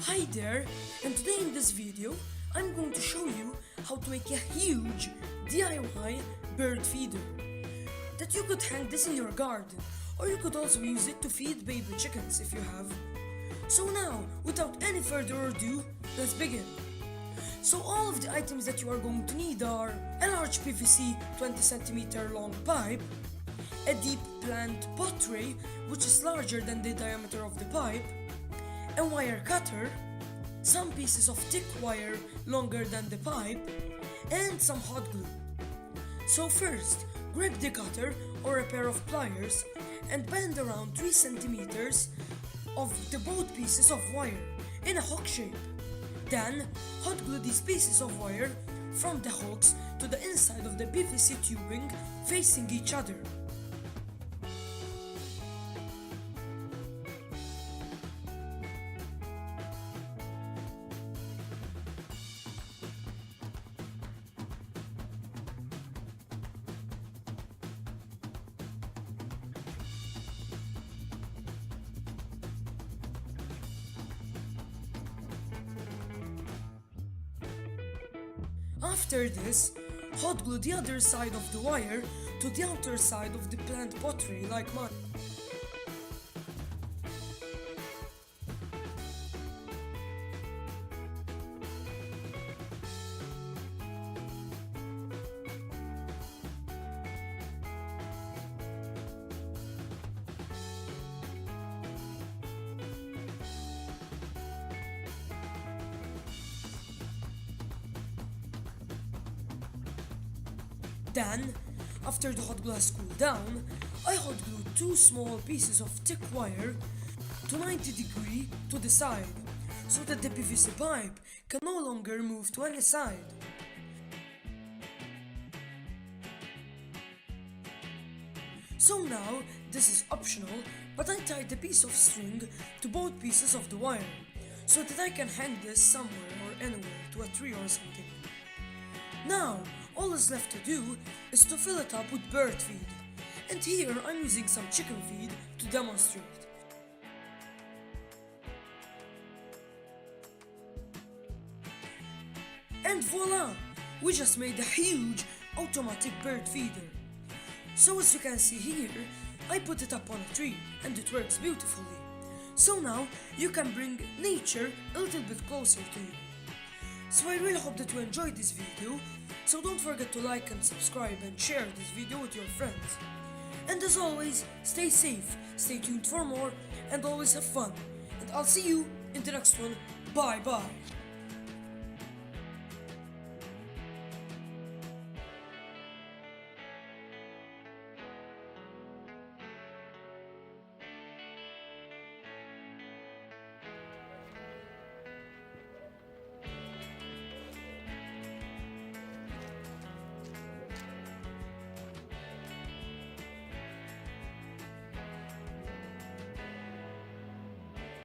Hi there, and today in this video I'm going to show you how to make a huge DIY bird feeder that you could hang this in your garden, or you could also use it to feed baby chickens if you have. So now, without any further ado, let's begin. So all of the items that you are going to need are a large PVC 20cm long pipe, a deep plant pot tray which is larger than the diameter of the pipe, a wire cutter, some pieces of thick wire longer than the pipe, and some hot glue. So first, grab the cutter or a pair of pliers and bend around 3 centimeters of the both pieces of wire in a hook shape. Then, hot glue these pieces of wire from the hooks to the inside of the PVC tubing facing each other. After this, hot glue the other side of the wire to the outer side of the plant pottery like mine. Then, after the hot glue has cooled down, I hot glued 2 small pieces of thick wire to 90 degrees to the side, so that the PVC pipe can no longer move to any side. So now, this is optional, but I tied a piece of string to both pieces of the wire, so that I can hang this somewhere or anywhere to a tree or something. Now, all that's left to do is to fill it up with bird feed, and here I'm using some chicken feed to demonstrate. And voila! We just made a huge automatic bird feeder. So as you can see here, I put it up on a tree and it works beautifully. So now you can bring nature a little bit closer to you. So I really hope that you enjoyed this video, so don't forget to like and subscribe and share this video with your friends. And as always, stay safe, stay tuned for more, and always have fun. And I'll see you in the next one. Bye bye.